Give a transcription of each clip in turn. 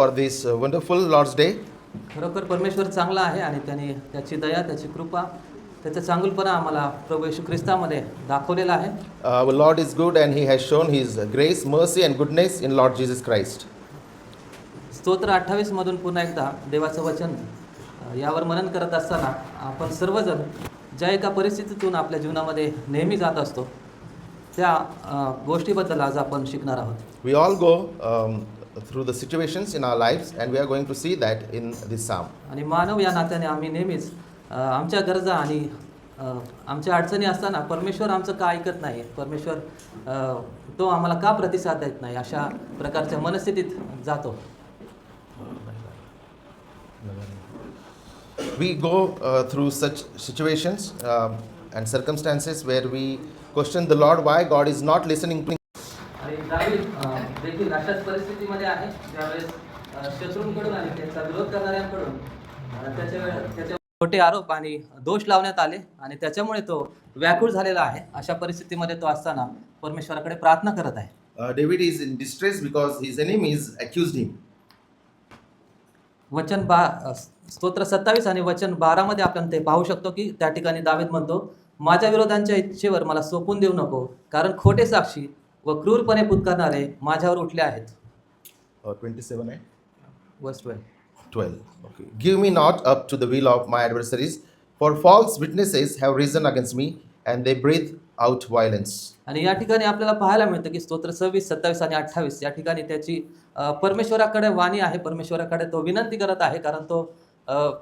for this wonderful Lord's Day. खरोखर परमेश्वर चांगला आहे आणि त्याने त्याची दया, त्याची कृपा, त्याचा चांगुलपणा आम्हाला प्रभू येशू ख्रिस्तामध्ये दाखवलेला आहे. Our Lord is good and He has shown His grace, mercy and goodness in Lord Jesus Christ. स्तोत्र 28 मधून पुन्हा एकदा देवाचं वचन यावर मनन करत असताना आपण सर्वजण ज्या एका परिस्थितीतून आपल्या जीवनामध्ये नेहमी जात असतो त्या गोष्टीबद्दल आज आपण शिकणार आहोत. We all go through the situations in our lives and we are going to see that in this psalm. आणि मानव या नात्याने आम्ही नेहमीच आमच्या गरजा आणि आमच्या अडचणी असताना परमेश्वर आमचं का ऐकत नाही, परमेश्वर तो आम्हाला का प्रतिसाद देत नाही, अशा प्रकारच्या मनस्थितीत जातो. We go through such situations and circumstances where we question the Lord why God is not listening to. आणि दावीद देखील अशाच परिस्थितीमध्ये आहे ज्यावेळेस शत्रूंकडून आणि त्यांचा विरोध करणाऱ्यांकडून त्याच्या खोटे आरोप आणि दोष लावण्यात आले आणि त्याच्यामुळे तो व्याकुळ झालेला आहे. अशा परिस्थितीमध्ये तो असताना परमेश्वराकडे प्रार्थना करत आहे. David is in distress because his enemies accused him. वचन स्तोत्र 27 आणि वचन 12 मध्ये आपण ते पाहू शकतो की त्या ठिकाणी दावीद म्हणतो, माझ्या विरोधांच्या इच्छेवर मला सोपून देऊ नको, कारण खोटे साक्षी व क्रूरपणे पुकारणारे माझ्यावर उठले आहेत. 27 आहे. Verse 12. Okay. Give me not up to the will of my adversaries, for false witnesses have risen against me, and they breathe out violence. आणि या ठिकाणी आपल्याला पाहायला मिळतं की स्तोत्र 26, 27 आणि 28 या ठिकाणी त्याची परमेश्वराकडे वाणी आहे, परमेश्वराकडे तो विनंती करत आहे, कारण तो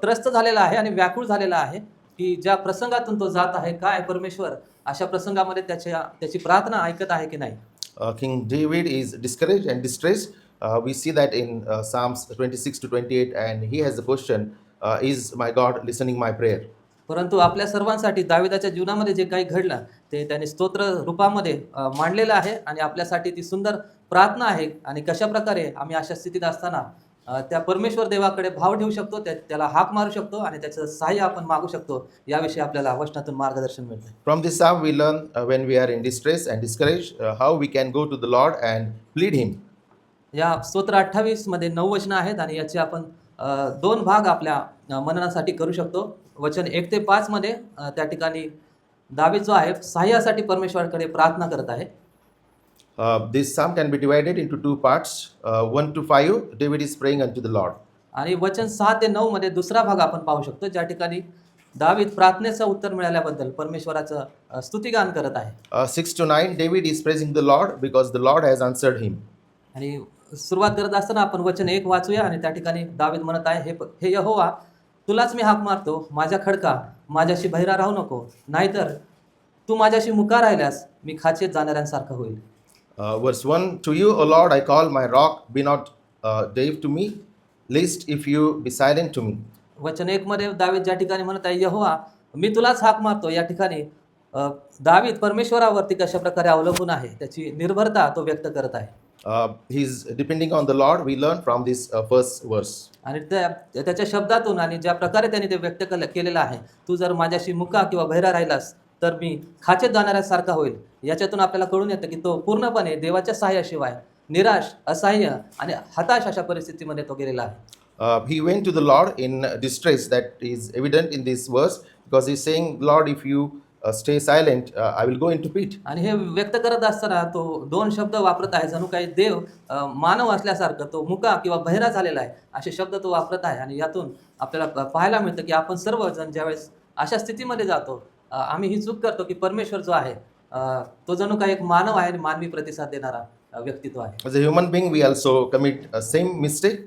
त्रस्त झालेला आहे आणि व्याकुळ झालेला आहे की ज्या प्रसंगातून तो जात आहे, काय परमेश्वर अशा प्रसंगामध्ये त्याची प्रार्थना ऐकत आहे की नाही. King David is discouraged and distressed. We see that in Psalms 26 to 28, and he has a question, is my God listening my prayer? परंतु आपल्या सर्वांसाठी दाविदाच्या जीवनामध्ये जे काही घडलं ते त्याने स्तोत्र रूपामध्ये मांडलेलं आहे आणि आपल्यासाठी ती सुंदर प्रार्थना आहे. आणि कशा प्रकारे आम्ही अशा स्थितीत असताना त्या परमेश्वर देवाकडे भाव ठेवू शकतो, त्याला हाक मारू शकतो आणि त्याचं सहाय्य आपण मागू शकतो, याविषयी आपल्याला वचनातून मार्गदर्शन मिळतं. From this psalm we learn when we are in distress and discouraged how we can go to the Lord and plead him. या स्तोत्र 28 मध्ये 9 वचनं आहेत आणि याचे आपण 2 भाग आपल्या मननासाठी करू शकतो. वचन 1 ते 5 मध्ये त्या ठिकाणी दावीद जो आहे सहाय्यासाठी परमेश्वराकडे प्रार्थना करत आहे. This psalm can be divided into 2 parts. 1 to 5 David is praying unto the Lord. आणि वचन 6 ते 9 मध्ये दुसरा भाग आपण पाहू शकतो, ज्या ठिकाणी दावीद प्रार्थनेचं उत्तर मिळाल्याबद्दल परमेश्वराचं स्तुतिगान करत आहे. 6 to 9 David is praising the Lord because the Lord has answered him. आणि सुरुवात करत असताना आपण वचन 1 वाचूया आणि त्या ठिकाणी दावीद म्हणत आहे, हे यहोवा, तुलाच मी हाक मारतो, माझ्या खडका, माझ्याशी बहिरा राहू नको, नाहीतर तू माझ्याशी मुका राहिल्यास मी खाचेत जाणाऱ्यांसारखं होईल. Verse 1, to you, O Lord, I call, my rock, be not deaf to me, lest if you be silent to me. वचन 1 मध्ये दावीद ज्या ठिकाणी म्हणत आहे, यहोवा, मी तुलाच हाक मारतो, या ठिकाणी दावीद परमेश्वरावरती कशा प्रकारे अवलंबून आहे त्याची निर्भरता तो व्यक्त करत आहे. He's depending on the Lord. We learn from this first verse. आणि त्याच्या शब्दातून आणि ज्या प्रकारे त्यांनी ते व्यक्त केलेलं आहे, तू जर माझ्याशी मुका किंवा बहिरा राहिलास तर मी खाचेत जाणाऱ्यासारखा होईल, याच्यातून आपल्याला कळून येतं की तो पूर्णपणे देवाच्या सहाय्याशिवाय निराश, असहाय्य आणि हताश अशा परिस्थितीमध्ये तो गेलेला आहे. He went to the Lord in distress. That is evident in this verse because he's saying, Lord, if you stay silent, I will go into pit. आणि हे व्यक्त करत असताना तो 2 शब्द वापरत आहे, जणू काही देव मानव असल्यासारखं तो मुका किंवा बहिरा झालेला आहे असे शब्द तो वापरत आहे. आणि यातून आपल्याला पाहायला मिळतं की आपण सर्वजण ज्यावेळेस अशा स्थितीमध्ये जातो, आम्ही ही चूक करतो की परमेश्वर जो आहे तो जणू काही एक मानव आहे आणि मानवी प्रतिसाद देणारा व्यक्तित्व आहे. As a human being, we also commit a same mistake.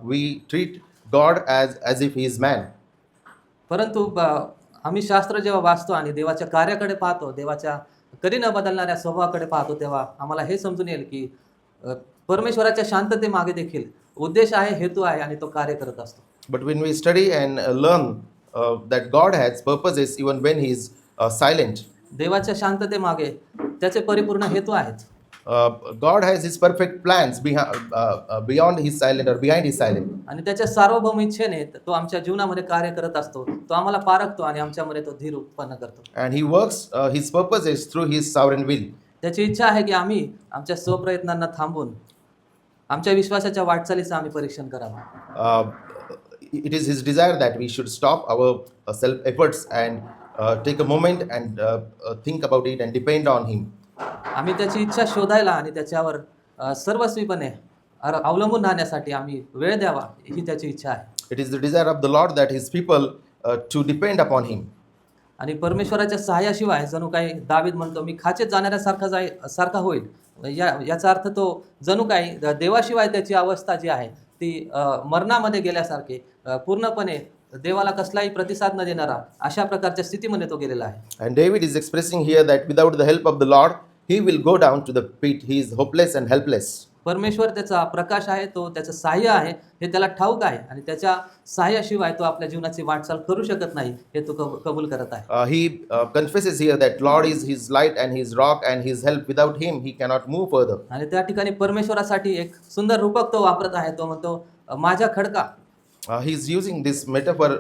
We treat God as if he is man. परंतु आम्ही शास्त्र जेव्हा वाचतो आणि देवाच्या कार्याकडे पाहतो, देवाच्या कधी न बदलणाऱ्या स्वभावाकडे पाहतो, तेव्हा आम्हाला हे समजून येईल की परमेश्वराच्या शांततेमागे देखील उद्देश आहे, हेतू आहे आणि तो कार्य करत असतो. But when we study and learn that God has purposes even when he is silent. देवाच्या शांततेमागे त्याचे परिपूर्ण हेतू आहेत. God has his perfect plans beyond his silent or behind his silent. आणि त्याच्या सार्वभौम इच्छेने तो आमच्या जीवनामध्ये कार्य करत असतो, तो आम्हाला पारखतो आणि आमच्यामध्ये तो धीर उत्पन्न करतो. And he works his purposes through his sovereign will. त्याची इच्छा आहे की आम्ही आमच्या स्वप्रयत्नांना थांबवून आमच्या विश्वासाच्या वाटचालीचं आम्ही परीक्षण करावं. Uh, it is His desire that we should stop our self efforts and take a moment and think about it and depend on Him. आम्ही त्याची इच्छा शोधायला आणि त्याच्यावर सर्वस्वीपणे अवलंबून राहण्यासाठी आम्ही वेळ द्यावा ही त्याची इच्छा आहे. It is the desire of the Lord that His people to depend upon Him. आणि परमेश्वराच्या सहाय्याशिवाय जणू काही दावीद म्हणतो मी खाचेत जाणाऱ्यासारखा सारखा होईल. याचा अर्थ तो जणू काही देवाशिवाय त्याची अवस्था जी आहे ती मरणामध्ये गेल्यासारखे पूर्णपणे देवाला कसलाही प्रतिसाद न देणारा अशा प्रकारच्या स्थितीमध्ये तो गेलेला आहे. And David is expressing here that without the help of the Lord, he will go down to the pit. He is hopeless and helpless. परमेश्वर त्याचा प्रकाश आहे, तो त्याचं सहाय्य आहे हे त्याला ठाऊक आहे आणि त्याच्या सहाय्याशिवाय तो आपल्या जीवनाची वाटचाल करू शकत नाही हे तो कबूल करत आहे. He confesses here that Lord is his light and his rock and his help. Without him, he cannot move further. आणि त्या ठिकाणी परमेश्वरासाठी एक सुंदर रूपक तो वापरत आहे. तो म्हणतो माझा Khadka. He is using this metaphor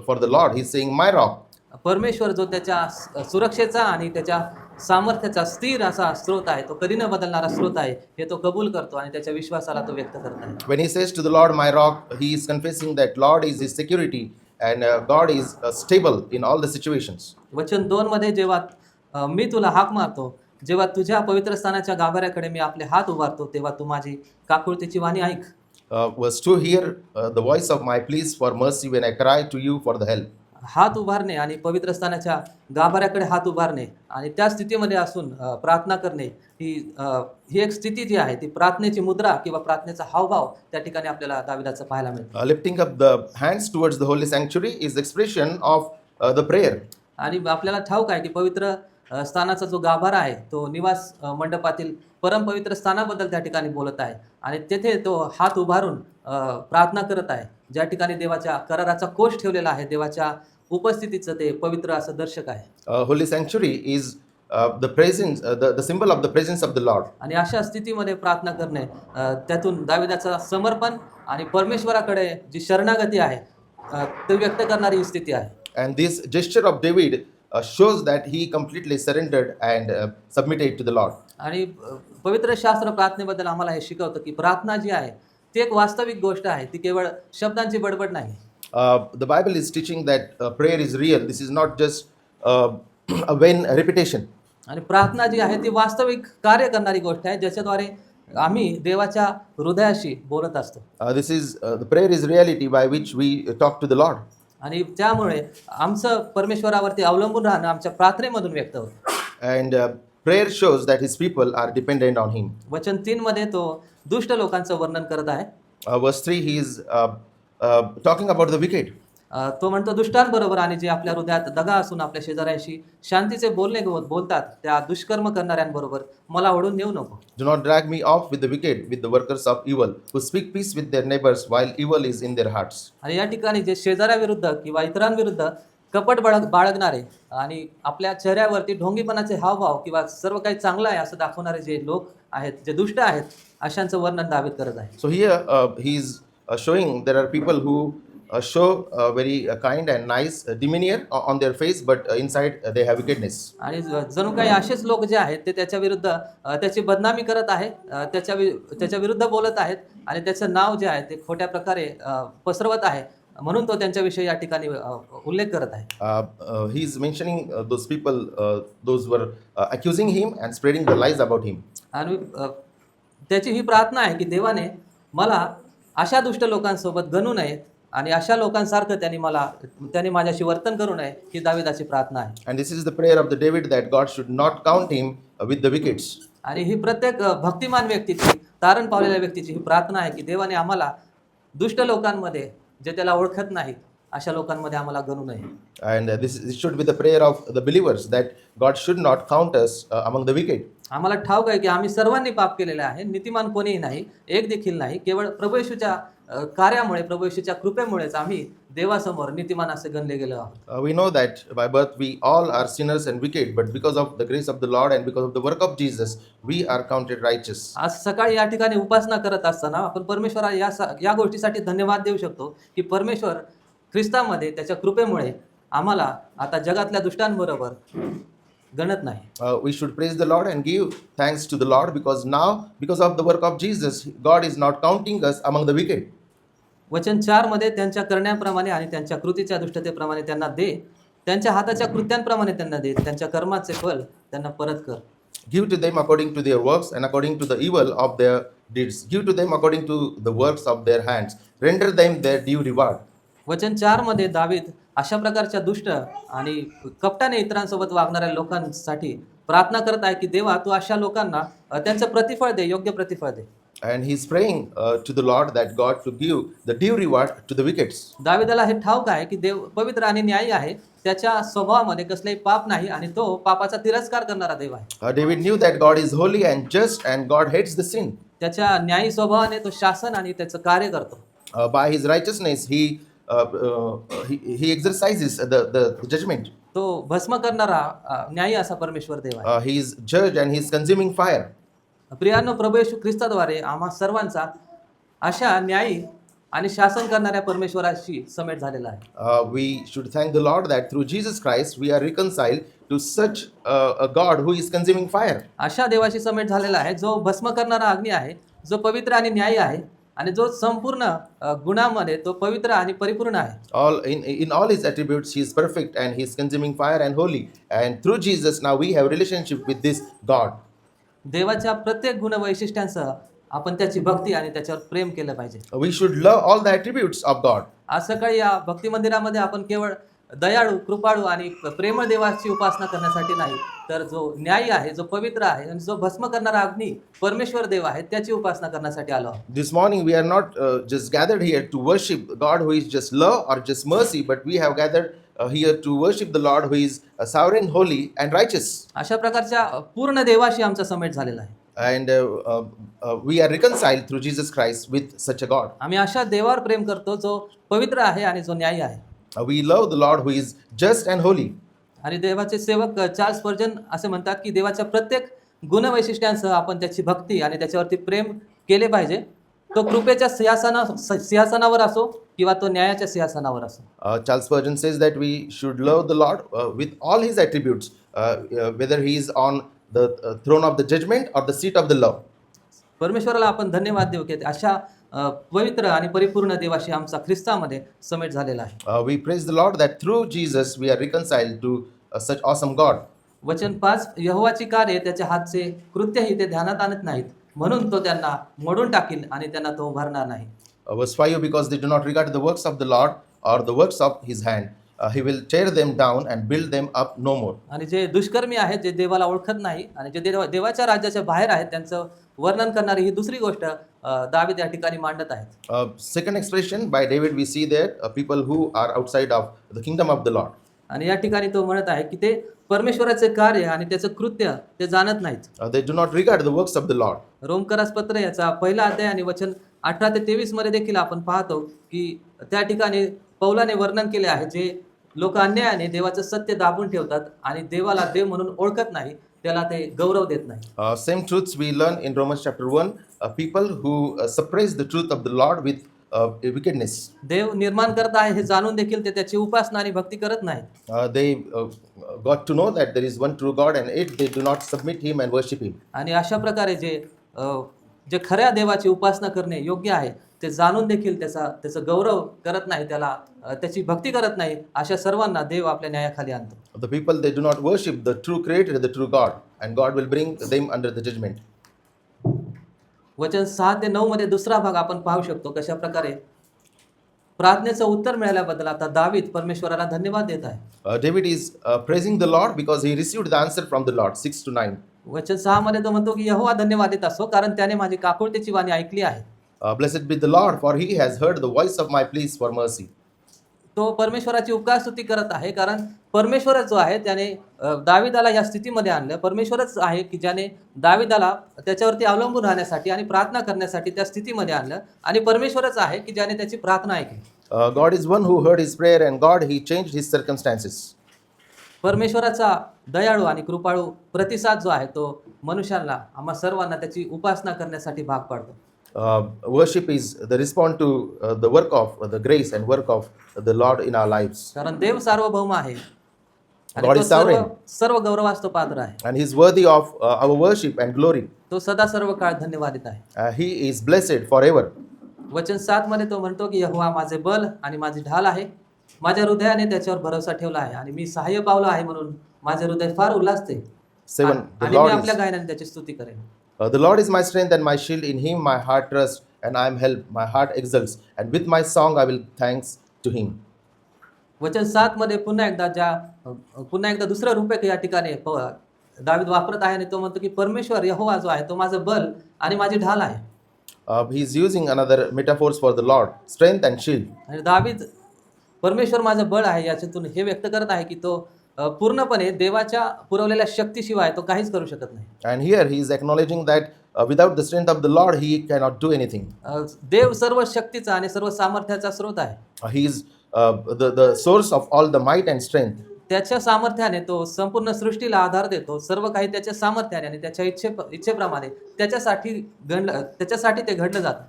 for the Lord. He is saying, my rock. परमेश्वर जो त्याच्या सुरक्षेचा आणि त्याच्या सामर्थ्याचा स्थिर असा स्रोत आहे, तो कधी न बदलणारा स्रोत आहे हे तो कबूल करतो आणि त्याच्या विश्वासाला तो व्यक्त करत आहे. When he says to the Lord, my rock, he is confessing that Lord is his security and God is stable in all the situations. वचन 2 मध्ये जेव्हा मी तुला हाक मारतो, जेव्हा तुझ्या पवित्र स्थानाच्या गाभाऱ्याकडे मी आपले हात उभारतो, तेव्हा तू माझी काकुळतेची वाणी ऐक. Verse 2, hear the voice of my pleas for mercy when I cry to you for the help. हात उभारणे आणि पवित्र स्थानाच्या गाभाऱ्याकडे हात उभारणे आणि त्या स्थितीमध्ये असून प्रार्थना करणे ही एक स्थिती जी आहे ती प्रार्थनेची मुद्रा किंवा प्रार्थनेचा हावभाव त्या ठिकाणी आपल्याला दाविदाचं पाहायला मिळतं. Lifting up the hands towards the holy sanctuary is the expression of the prayer. आणि आपल्याला ठाऊक आहे की पवित्र स्थानाचा जो गाभारा आहे तो निवास मंडपातील परमपवित्र स्थानाबद्दल त्या ठिकाणी बोलत आहे आणि तेथे तो हात उभारून प्रार्थना करत आहे. ज्या ठिकाणी देवाच्या कराराचा कोश ठेवलेला आहे, देवाच्या उपस्थितीचं ते पवित्र असं दर्शक आहे. Holy sanctuary is the presence, the symbol of the presence of the Lord. आणि अशा स्थितीमध्ये प्रार्थना करणे त्यातून दाविदाचं समर्पण आणि परमेश्वराकडे जी शरणागती आहे ते व्यक्त करणारी ही स्थिती आहे. And this gesture of David shows that he completely surrendered and submitted to the Lord. आणि पवित्र शास्त्र प्रार्थनेबद्दल आम्हाला हे शिकवतं की प्रार्थना जी आहे ती एक वास्तविक गोष्ट आहे, ती केवळ शब्दांची बडबड नाही. The Bible is teaching that prayer is real. This is not just a vain repetition. आणि प्रार्थना जी आहे ती वास्तविक कार्य करणारी गोष्ट आहे ज्याच्याद्वारे आम्ही देवाच्या हृदयाशी बोलत असतो. This is the prayer is reality by which we talk to the Lord. आणि त्यामुळे आमचं परमेश्वरावरती अवलंबून राहणं आमच्या प्रार्थनेमधून व्यक्त होतं. And prayer shows that his people are dependent on him. वचन 3 मध्ये तो दुष्ट लोकांचं वर्णन करत आहे. Verse 3, he is talking about the wicked. तो म्हणतो दुष्टांबरोबर आणि जे आपल्या हृदयात दगा असून आपल्या शेजाऱ्यांशी शांतीचे बोलणे बोलतात त्या दुष्कर्म करणाऱ्यांबरोबर मला ओढून नेऊ नको. Do not drag me off with the wicked, with the workers of evil, who speak peace with their neighbors while evil is in their hearts. आणि या ठिकाणी जे शेजाऱ्याविरुद्ध किंवा इतरांविरुद्ध कपट बाळगणारे आणि आपल्या चेहऱ्यावरती ढोंगीपणाचे हावभाव किंवा सर्व काही चांगलं आहे असं दाखवणारे जे लोक आहेत, जे दुष्ट आहेत, अशांचं वर्णन दावीद करत आहे. So here he is showing there are people who show very kind and nice demeanor on their face, but inside they have wickedness. आणि जणू काही असेच लोक जे आहेत ते त्याच्या विरुद्ध त्याची बदनामी करत आहेत, त्याच्या विरुद्ध बोलत आहेत आणि त्याचं नाव जे आहे ते खोट्या प्रकारे पसरवत आहे, म्हणून तो त्यांच्याविषयी या ठिकाणी उल्लेख करत आहे. He is mentioning those people, those who were accusing him and spreading the lies about him. आणि त्याची ही प्रार्थना आहे की देवाने मला अशा दुष्ट लोकांसोबत गणू नये आणि अशा लोकांसारखं त्यांनी माझ्याशी वर्तन करू नये, ही दाविदाची प्रार्थना आहे. And this is the prayer of the David that God should not count him with the wicked. आणि ही प्रत्येक भक्तिमान व्यक्तीची, तारण पावलेल्या व्यक्तीची ही प्रार्थना आहे की देवाने आम्हाला दुष्ट लोकांमध्ये, जे त्याला ओळखत नाहीत, अशा लोकांमध्ये आम्हाला गणू नये. And this should be the prayer of the believers, that God should not count us among the wicked. आम्हाला ठाऊक आहे की आम्ही सर्वांनी पाप केलेले आहे, नीतिमान कोणीही नाही, एक देखील नाही. केवळ प्रभू येशूच्या कार्यामुळे, प्रभू येशूच्या कृपेमुळेच आम्ही देवासमोर नीतिमान असे गणले गेलो आहोत. We know that by birth we all are sinners and wicked, but because of the grace of the Lord and because of the work of Jesus, we are counted righteous. आज सकाळी या ठिकाणी उपासना करत असताना आपण परमेश्वराला या गोष्टीसाठी धन्यवाद देऊ शकतो की परमेश्वर ख्रिस्तामध्ये त्याच्या कृपेमुळे आम्हाला आता जगातल्या दुष्टांबरोबर गणत नाही. We should praise the Lord and give thanks to the Lord because now, because of the work of Jesus, God is not counting us among the wicked. वचन 4 मध्ये त्यांच्या करण्याप्रमाणे आणि त्यांच्या कृतीच्या दुष्टतेप्रमाणे त्यांना दे, त्यांच्या हाताच्या कृत्यांप्रमाणे त्यांना दे, त्यांच्या कर्माचे फल त्यांना परत कर. Give to them according to their works and according to the evil of their deeds. Give to them according to the works of their hands. Render them their due reward. वचन 4 मध्ये दावीद अशा प्रकारच्या दुष्ट आणि कपटाने इतरांसोबत वागणाऱ्या लोकांसाठी प्रार्थना करत आहे की देवा तू अशा लोकांना त्यांचं प्रतिफळ दे, योग्य प्रतिफळ दे. And he's praying to the Lord that God to give the due reward to the wicked. दाविदाला हे ठाऊक आहे की देव पवित्र आणि न्यायी आहे, त्याच्या स्वभावामध्ये कसलेही पाप नाही आणि तो पापाचा तिरस्कार करणारा देव आहे. David knew that God is holy and just and God hates the sin. त्याच्या न्यायी स्वभावाने तो शासन आणि त्याचं कार्य करतो. By his righteousness he exercises the judgment. तो भस्म करणारा न्यायी असा परमेश्वर देव आहे. He is judge and he is consuming fire. प्रियानो, प्रभू येशू ख्रिस्ताद्वारे आम्हा सर्वांचा अशा न्यायी आणि शासन करणाऱ्या परमेश्वराशी समेट झालेला आहे. We should thank the Lord that through Jesus Christ we are reconciled to such a God who is consuming fire. अशा देवाशी समेट झालेला आहे जो भस्म करणारा अग्नी आहे, जो पवित्र आणि न्यायी आहे आणि जो संपूर्ण गुणांमध्ये तो पवित्र आणि परिपूर्ण आहे. All in all his attributes he is perfect and he is consuming fire and holy. And through Jesus now we have relationship with this God. देवाच्या प्रत्येक गुण वैशिष्ट्यांसह आपण त्याची भक्ती आणि त्याच्यावर प्रेम केलं पाहिजे. We should love all the attributes of God. आज सकाळी या भक्ती मंदिरामध्ये आपण केवळ दयाळू, कृपाळू आणि प्रेमळ देवाची उपासना करण्यासाठी नाही, तर जो न्यायी आहे, जो पवित्र आहे आणि जो भस्म करणारा अग्नी परमेश्वर देव आहे त्याची उपासना करण्यासाठी आलो आहोत. This morning we are not just gathered here to worship God who is just love or just mercy, but we have gathered here to worship the Lord who is sovereign, holy and righteous. अशा प्रकारच्या पूर्ण देवाशी आमचा समेट झालेला आहे. And we are reconciled through Jesus Christ with such a God. आम्ही अशा देवावर प्रेम करतो जो पवित्र आहे आणि जो न्यायी आहे. We love the Lord who is just and holy. आणि देवाचे सेवक चार्ल्स स्पर्जन असे म्हणतात की देवाच्या प्रत्येक गुणवैशिष्ट्यांसह आपण त्याची भक्ती आणि त्याच्यावरती प्रेम केले पाहिजे. तो कृपेच्या सिंहासनावर असो किंवा तो न्यायाच्या सिंहासनावर असो. Charles Spurgeon says that we should love the Lord with all his attributes, whether he is on the throne of the judgment or the seat of the love. परमेश्वराला आपण धन्यवाद देऊ की अशा पवित्र आणि परिपूर्ण देवाशी आमचा ख्रिस्तामध्ये समेट झालेला आहे. We praise the Lord that through Jesus we are reconciled to such awesome God. वचन 5, यहोवाची कार्य त्याच्या हातचे कृत्यही ते ध्यानात आणत नाहीत, म्हणून तो त्यांना मोडून टाकील आणि त्यांना तो उभारणार नाही. Verse 5, because they do not regard the works of the Lord or the works of his hand, he will tear them down and build them up no more. आणि जे दुष्कर्मी आहेत, जे देवाला ओळखत नाही आणि जे देवाच्या राज्याच्या बाहेर आहेत, त्यांचं वर्णन करणारी ही दुसरी गोष्ट दावीद या ठिकाणी मांडत आहेत. Second expression by David we see there people who are outside of the kingdom of the Lord. आणि या ठिकाणी तो म्हणत आहे की ते परमेश्वराचे कार्य आणि त्याचं कृत्य ते जाणत नाहीत. They do not regard the works of the Lord. रोमकरास पत्र याचा पहिला अध्याय आणि वचन 18 ते 23 मध्ये देखील आपण पाहतो की त्या ठिकाणी पौलाने वर्णन केले आहे, जे लोक अन्यायाने देवाचं सत्य दाबून ठेवतात आणि देवाला देव म्हणून ओळखत नाही, त्याला ते गौरव देत नाही. Same truths we learn in Romans chapter 1, people who suppress the truth of the Lord with wickedness. देव निर्माण करत आहे हे जाणून देखील ते त्याची उपासना आणि भक्ती करत नाहीत. They got to know that there is one true God and yet they do not submit him and worship him. आणि अशा प्रकारे जे खऱ्या देवाची उपासना करणे योग्य आहे ते जाणून देखील त्याचं गौरव करत नाही, त्याला त्याची भक्ती करत नाही, अशा सर्वांना देव आपल्या न्यायाखाली आणतो. The people they do not worship the true creator, the true God, and God will bring them under the judgment. वचन 6 ते 9 मध्ये दुसरा भाग आपण पाहू शकतो कशा प्रकारे प्रार्थनेचं उत्तर मिळाल्याबद्दल आता दावीद परमेश्वराला धन्यवाद देत आहे. David is praising the Lord because he received the answer from the Lord. 6 to 9. वचन 6 मध्ये तो म्हणतो की यहोवा धन्यवाद देत असो, कारण त्याने माझी काकुळतेची वाणी ऐकली आहे. Blessed be the Lord, for he has heard the voice of my pleas for mercy. तो परमेश्वराची उपकार स्तुती करत आहे, कारण परमेश्वरच जो आहे त्याने दाविदाला या स्थितीमध्ये आणलं. परमेश्वरच आहे की ज्याने दाविदाला त्याच्यावरती अवलंबून राहण्यासाठी आणि प्रार्थना करण्यासाठी त्या स्थितीमध्ये आणलं, आणि परमेश्वरच आहे की ज्याने त्याची प्रार्थना ऐकली. God is one who heard his prayer, and God he changed his circumstances. परमेश्वराचा दयाळू आणि कृपाळू प्रतिसाद जो आहे तो मनुष्याला, आम्हा सर्वांना त्याची उपासना करण्यासाठी भाग पाडतो. Worship is the response to the work of the grace and work of the Lord in our lives. कारण देव सार्वभौम आहे. आणि God तो is सर्व sovereign, सर्व गौरवास तो पात्र आहे. and He is worthy of our worship and glory. तो सदा सर्व काळ धन्यवादित आहे. He is blessed forever. वचन 7 मध्ये तो म्हणतो की यहोवा माझे बल आणि माझी ढाल आहे, माझ्या हृदयाने त्याच्यावर भरोसा ठेवला आहे आणि मी सहाय्य पावलो आहे म्हणून माझे हृदय फार उल्हासते. 7. The आणि मी Lord आपल्या is गायनाने त्याची स्तुती करेन. the Lord is my strength and my shield. In Him my heart trusts, and I am helped. My heart exults, and with my song I will thanks to Him. वचन 7 मध्ये पुन्हा एकदा दुसरं रूपक या ठिकाणी दावीद वापरत आहे आणि तो म्हणतो की परमेश्वर यहोवा जो आहे तो माझं बल आणि माझी ढाल आहे. He is using another metaphors for the Lord, strength and shield. आणि दावीद परमेश्वर माझं बळ आहे याच्यातून हे व्यक्त करत आहे की तो पूर्णपणे देवाच्या पुरवलेल्या शक्तीशिवाय तो काहीच करू शकत नाही. And here he is acknowledging that without the strength of the Lord, he cannot do anything. देव सर्व शक्तीचा आणि सर्व सामर्थ्याचा स्रोत आहे. He is the source of all the might and strength. त्याच्या सामर्थ्याने तो संपूर्ण सृष्टीला आधार देतो. सर्व काही त्याच्या सामर्थ्याने आणि त्याच्या इच्छेप्रमाणे त्याच्यासाठी ते घडलं जातं.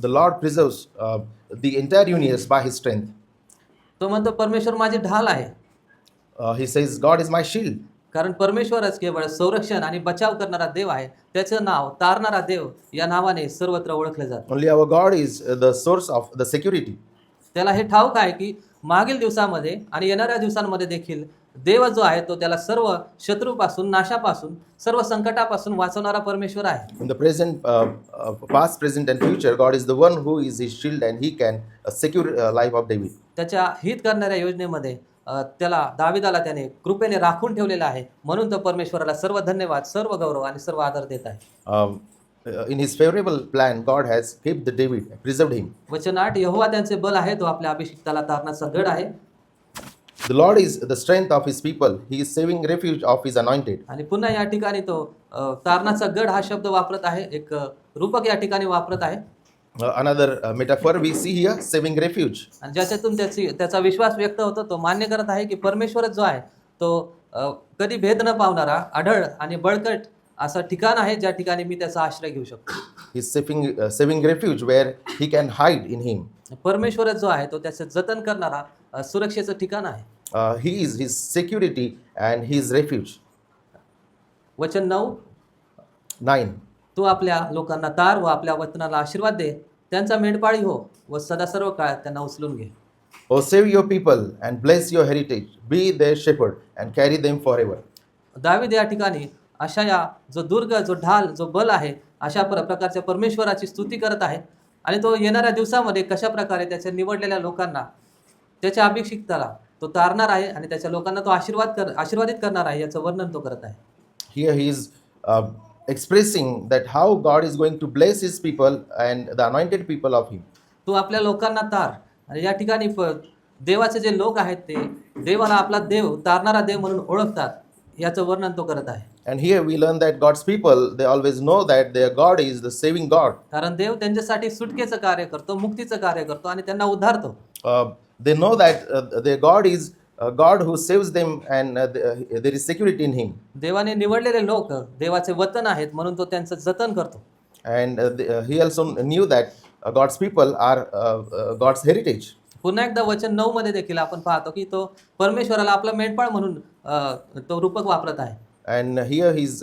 The Lord preserves the entire universe by His strength. तो म्हणतो परमेश्वर माझी ढाल आहे. He says, God is my shield. कारण परमेश्वरच केवळ संरक्षण आणि बचाव करणारा देव आहे. त्याचं नाव तारणारा देव या नावाने सर्वत्र ओळखले जाते. Only our God is the source of the security. त्याला हे ठाऊक आहे की मागील दिवसामध्ये आणि येणाऱ्या दिवसांमध्ये देखील देव जो आहे तो त्याला सर्व शत्रूपासून, नाशापासून, सर्व संकटापासून वाचवणारा परमेश्वर आहे. In the present, past, present, and future, God is the one who is His shield, and He can secure life of David. त्याच्या हित करणाऱ्या योजनेमध्ये त्याला दाविदाला त्याने कृपेने राखून ठेवलेला आहे. म्हणून तो परमेश्वराला सर्व धन्यवाद, सर्व गौरव आणि सर्व आदर देत आहे. In His favorable plan, God has kept the David, preserved him. वचन 8 यहोवा त्यांचे बल आहे, तो आपल्या अभिषिक्ताला तारणाचा गड आहे. The Lord is the strength of His people. He is saving refuge of His anointed. आणि पुन्हा या ठिकाणी तो तारणाचा गड हा शब्द वापरत आहे. एक रूपक या ठिकाणी वापरत आहे. Another metaphor we see here, saving refuge. आणि ज्याच्यातून त्याचा विश्वास व्यक्त होतो, तो मान्य करत आहे की परमेश्वरच जो आहे तो कधी भेद न पावणारा, आढळ आणि बळकट असं ठिकाण आहे ज्या ठिकाणी मी त्याचा आश्रय घेऊ शकतो. He is saving refuge where he can hide in Him. परमेश्वरच जो आहे तो त्याचं जतन करणारा सुरक्षेचं ठिकाण आहे. He is His security and His refuge. वचन 9. तू आपल्या लोकांना तार व आपल्या वतनाला आशीर्वाद दे, त्यांचा मेंढपाळी हो व सदा सर्व काळ त्यांना उचलून घे. Oh, save your people and bless your heritage. Be their shepherd and carry them forever. दावीद या ठिकाणी अशा या जो दुर्ग, जो ढाल, जो बल आहे, अशा प्रकारच्या परमेश्वराची स्तुती करत आहे. आणि तो येणाऱ्या दिवसामध्ये कशा प्रकारे त्याच्या निवडलेल्या लोकांना, त्याच्या अभिषिक्ताला तो तारणार आहे आणि त्याच्या लोकांना तो आशीर्वादित करणार आहे याचं वर्णन तो करत आहे. Here he is expressing that how God is going to bless His people and the anointed people of Him. तू आपल्या लोकांना तार. आणि या ठिकाणी देवाचे जे लोक आहेत ते देवाला आपला देव, तारणारा देव म्हणून ओळखतात याचं वर्णन तो करत आहे. And here we learn that God's people, they always know that their God is the saving God. कारण देव त्यांच्यासाठी सुटकेचं कार्य करतो, मुक्तीचं कार्य करतो आणि त्यांना उद्धारतो. They know that their God is a God who saves them and there is security in Him. देवाने निवडलेले लोक देवाचे वतन आहेत म्हणून तो त्यांचं जतन करतो. And he also knew that God's people are God's heritage. पुन्हा एकदा वचन 9 मध्ये देखील आपण पाहतो की तो परमेश्वराला आपला मेंढपाळ म्हणून तो रूपक वापरत आहे. And here he's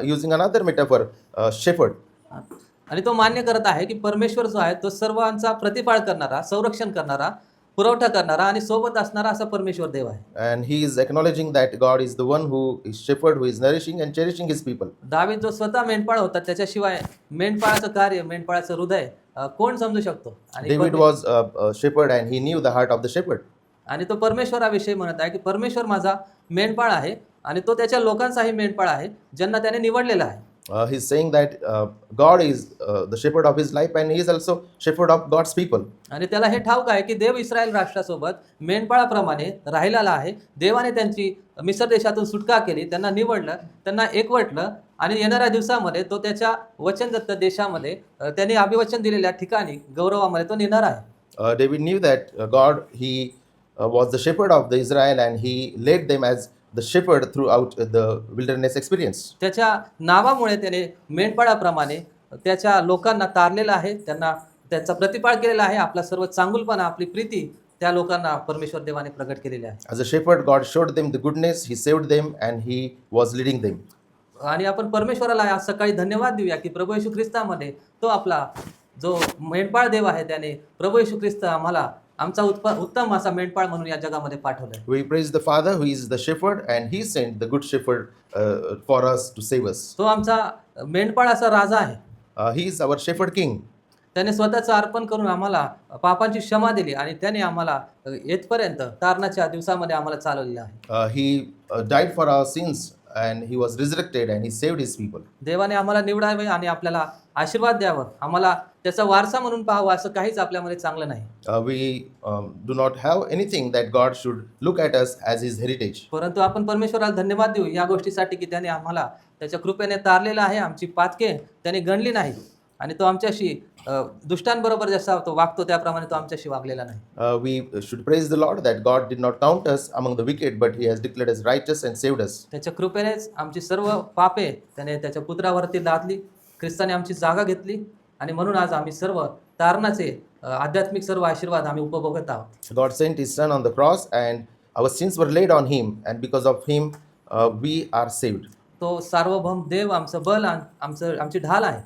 using another metaphor, shepherd. आणि तो मान्य करत आहे की परमेश्वर जो आहे तो सर्वांचा प्रतिपाळ करणारा, संरक्षण करणारा, पुरवठा करणारा आणि सोबत असणारा असा परमेश्वर देव आहे. And he is acknowledging that God is the one who is shepherd, who is nourishing and cherishing His people. दावीद जो स्वतः मेंढपाळ होता, त्याच्याशिवाय मेंढपाळाचं कार्य, मेंढपाळाचं हृदय कोण समजू शकतो? David was a shepherd and he knew the heart of the shepherd. आणि तो परमेश्वराविषयी म्हणत आहे की परमेश्वर माझा मेंढपाळ आहे आणि तो त्याच्या लोकांचाही मेंढपाळ आहे ज्यांना त्याने निवडलेला आहे. He's saying that God is the shepherd of his life and he is also shepherd of God's people. आणि त्याला हे ठाऊक आहे की देव इस्रायल राष्ट्रासोबत मेंढपाळाप्रमाणे राहिलेला आहे. देवाने त्यांची मिस्र देशातून सुटका केली, त्यांना निवडलं, त्यांना एकवटलं आणि येणाऱ्या दिवसामध्ये तो त्याच्या वचनदत्त देशामध्ये त्यांनी अभिवचन दिलेल्या ठिकाणी गौरवामध्ये तो नेणार आहे. David knew that God, he was the shepherd of the Israel and he led them as the shepherd throughout the wilderness experience. त्याच्या नावामुळे त्याने मेंढपाळाप्रमाणे त्याच्या लोकांना तारलेलं आहे, त्यांचा प्रतिपाळ केलेला आहे. आपला सर्व चांगुलपणा, आपली प्रीती त्या लोकांना परमेश्वर देवाने प्रगट केलेले आहे. As a shepherd, God showed them the goodness, He saved them, and He was leading them. आणि आपण परमेश्वराला आज सकाळी धन्यवाद देऊया की प्रभू येशू ख्रिस्तामध्ये तो आपला जो मेंढपाळ देव आहे त्याने प्रभू येशू ख्रिस्त आम्हाला आमचा उत्तम असा मेंढपाळ म्हणून या जगामध्ये पाठवलाय. We praise the Father who is the shepherd, and He sent the good shepherd for us to save us. तो आमचा मेंढपाळ असा राजा आहे. He is our shepherd king. त्याने स्वतःचं अर्पण करून आम्हाला पापांची क्षमा दिली आणि त्याने आम्हाला येथपर्यंत तारणाच्या दिवसामध्ये आम्हाला चालवलेलं आहे. He died for our sins, and He was resurrected, and He saved His people. देवाने आम्हाला निवडावे आणि आपल्याला आशीर्वाद द्यावं, आम्हाला त्याचा वारसा म्हणून पाहावं असं काहीच आपल्यामध्ये चांगलं नाही. We do not have anything that God should look at us as His heritage. परंतु आपण परमेश्वराला धन्यवाद देऊ या गोष्टीसाठी की त्याने आम्हाला त्याच्या कृपेने तारलेलं आहे. आमची पातके त्याने गणली नाही आणि तो आमच्याशी दुष्टांबरोबर जसा तो वागतो त्याप्रमाणे तो आमच्याशी वागलेला नाही. We should praise the Lord that God did not count us among the wicked, but He has declared us righteous and saved us. त्याच्या कृपेनेच आमची सर्व पापे त्याने त्याच्या पुत्रावरती लादली. ख्रिस्ताने आमची जागा घेतली आणि म्हणून आज आम्ही सर्व तारणाचे आध्यात्मिक सर्व आशीर्वाद आम्ही उपभोगत आहोत. God sent His Son on the cross, and our sins were laid on Him, and because of Him, we are saved. तो सार्वभौम देव आमचं बल आमची ढाल आहे.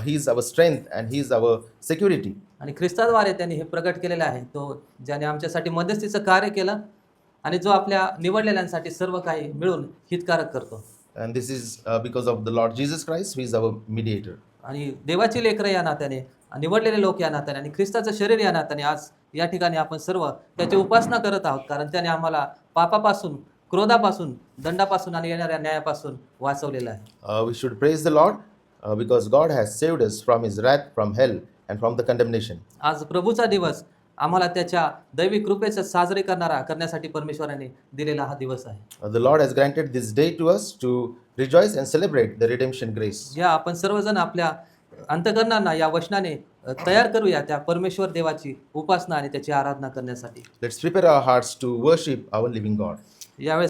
He is our strength, and He is our security. आणि ख्रिस्ताद्वारे त्यांनी हे प्रगट केलेलं आहे. तो ज्याने आमच्यासाठी मध्यस्थीचं कार्य केलं आणि जो आपल्या निवडलेल्यांसाठी सर्व काही मिळून हितकारक करतो. And this is because of the Lord Jesus Christ, who is our mediator. आणि देवाची लेकरं या नात्याने निवडलेले लोक या नात्याने आणि ख्रिस्ताचं शरीर या नात्याने आज या ठिकाणी आपण सर्व त्याची उपासना करत आहोत, कारण त्याने आम्हाला पापापासून, क्रोधापासून, दंडापासून आणि येणाऱ्या न्यायापासून वाचवलेलं आहे. We should praise the Lord because God has saved us from His wrath, from hell, and from the condemnation. आज प्रभूचा दिवस आम्हाला त्याच्या दैविक कृपेचं साजरे करण्यासाठी परमेश्वराने दिलेला हा दिवस आहे. The Lord has granted this day to us to rejoice and celebrate the redemption grace. या आपण सर्वजण आपल्या अंतःकरणांना या वचनाने तयार करूया त्या परमेश्वर देवाची उपासना आणि त्याची आराधना करण्यासाठी. Let's prepare our hearts to worship our living God. यावेळेस